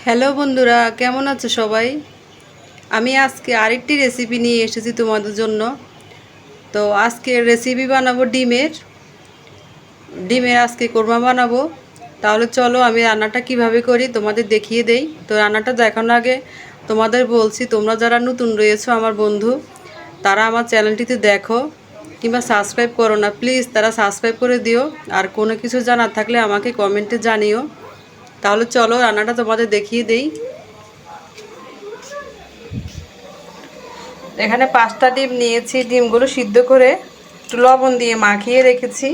Hello বন্ধুরা, কেমন আছো সবাই? আমি আজকে আরেকটি রেসিপি নিয়ে এসেছি তোমাদের জন্য। তো আজকে রেসিপি বানাবো ডিমের ডিমের আজকে কোরমা বানাবো। তাহলে চলো আমি রান্নাটা কিভাবে করি তোমাদের দেখিয়ে দেই। তো রান্নাটা দেখানোর আগে তোমাদের বলছি, তোমরা যারা নতুন রয়েছো আমার বন্ধু, তারা আমার চ্যানেলটিতে দেখো কিংবা সাবস্ক্রাইব করো না, প্লিজ তারা সাবস্ক্রাইব করে দিও। আর কোনো কিছু জানার থাকলে আমাকে কমেন্টে জানিও। তাহলে চলো রান্নাটা তোমাদের দেখিয়ে দেই। এখানে 5টা ডিম নিয়েছি, ডিমগুলো সিদ্ধ করে একটু লবণ দিয়ে মাখিয়ে রেখেছি।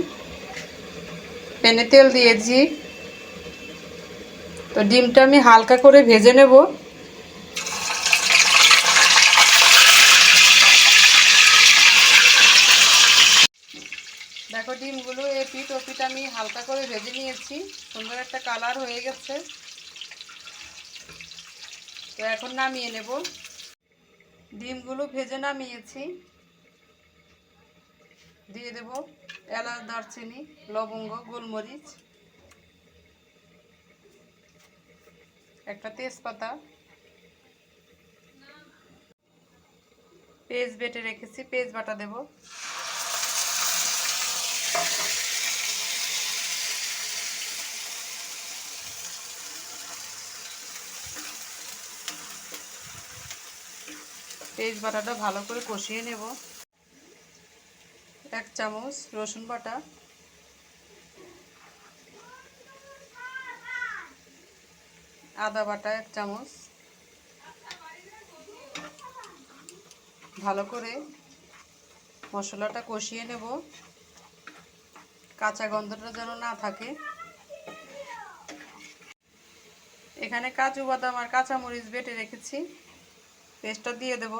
প্যানে তেল দিয়েছি, তো ডিমটা আমি হালকা করে ভেজে নেব। দেখো ডিমগুলো এপিট ওপিট আমি হালকা করে ভেজে নিয়েছি, সুন্দর একটা কালার হয়ে গেছে। তো এখন নামিয়ে নেব। ডিমগুলো ভেজে নামিয়েছি, দিয়ে দেব এলাচ, দারচিনি, লবঙ্গ, গোলমরিচ, একটা তেজপাতা, পেঁয়াজ বেটে রেখেছি, পেঁয়াজ বাটা দেব। পেঁয়াজ বাটাটা ভালো করে কষিয়ে নেব। 1 চামচ রসুন বাটা, আদা বাটা 1 চামচ, ভালো করে মশলাটা কষিয়ে নেব, কাঁচা গন্ধটা যেন না থাকে। এখানে কাজু বাদাম আর কাঁচামরিচ বেটে রেখেছি, পেস্টটা দিয়ে দেব।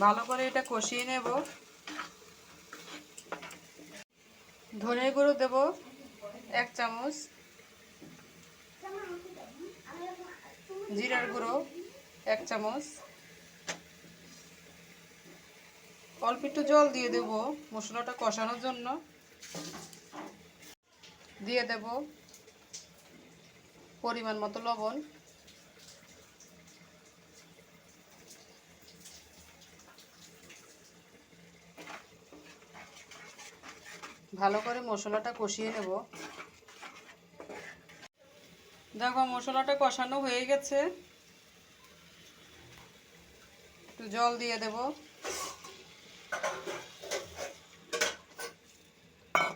ভালো করে এটা কষিয়ে নেব। ধনে গুঁড়ো দেব 1 চামচ, জিরার গুঁড়ো 1 চামচ, অল্প একটু জল দিয়ে দেব মশলাটা কষানোর জন্য। দিয়ে দেব পরিমাণ মতো লবণ। ভালো করে মশলাটা কষিয়ে নেব। দেখো মশলাটা কষানো হয়ে গেছে, একটু জল দিয়ে দেব।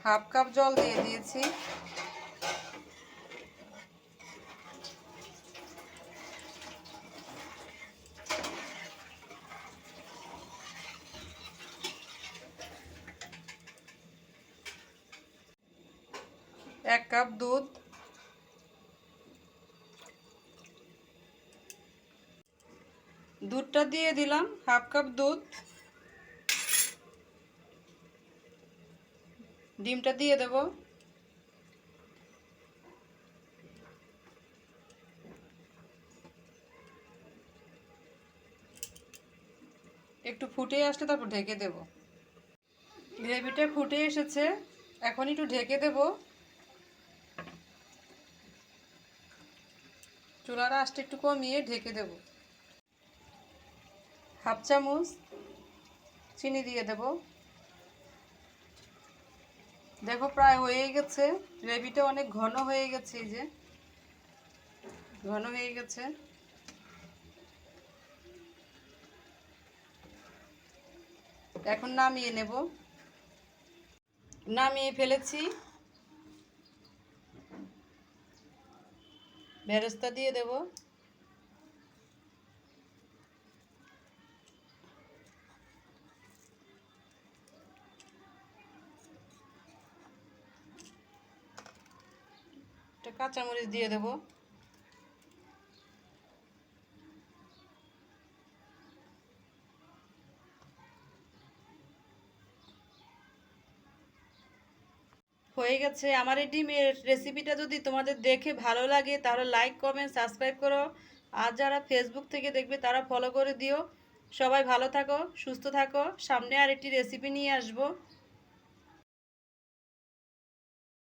হাফ কাপ জল দিয়ে দিয়েছি। এক কাপ দুধ, দুধটা দিয়ে দিলাম, হাফ কাপ দুধ। ডিমটা দিয়ে দেব। একটু ফুটে আসলে তারপর ঢেকে দেব। গ্রেভিটা ফুটে এসেছে, এখন একটু ঢেকে দেব। চুলার আঁচটা একটু কমিয়ে ঢেকে দেব। হাফ চামচ চিনি দিয়ে দেব। দেখো প্রায় হয়ে গেছে, গ্রেভিটা অনেক ঘন হয়ে গেছে, এই যে ঘন হয়ে গেছে। এখন নামিয়ে নেব। নামিয়ে ফেলেছি, বেরেস্তা দিয়ে দেব। একটা কাঁচামরিচ দিয়ে দেব। হয়ে গেছে আমার এই ডিমের রেসিপিটা। যদি তোমাদের দেখে ভালো লাগে তাহলে লাইক, কমেন্ট, সাবস্ক্রাইব করো। আর যারা ফেসবুক থেকে দেখবে তারা ফলো করে দিও। সবাই ভালো থাকো, সুস্থ থাকো। সামনে আরেকটি রেসিপি নিয়ে আসবো।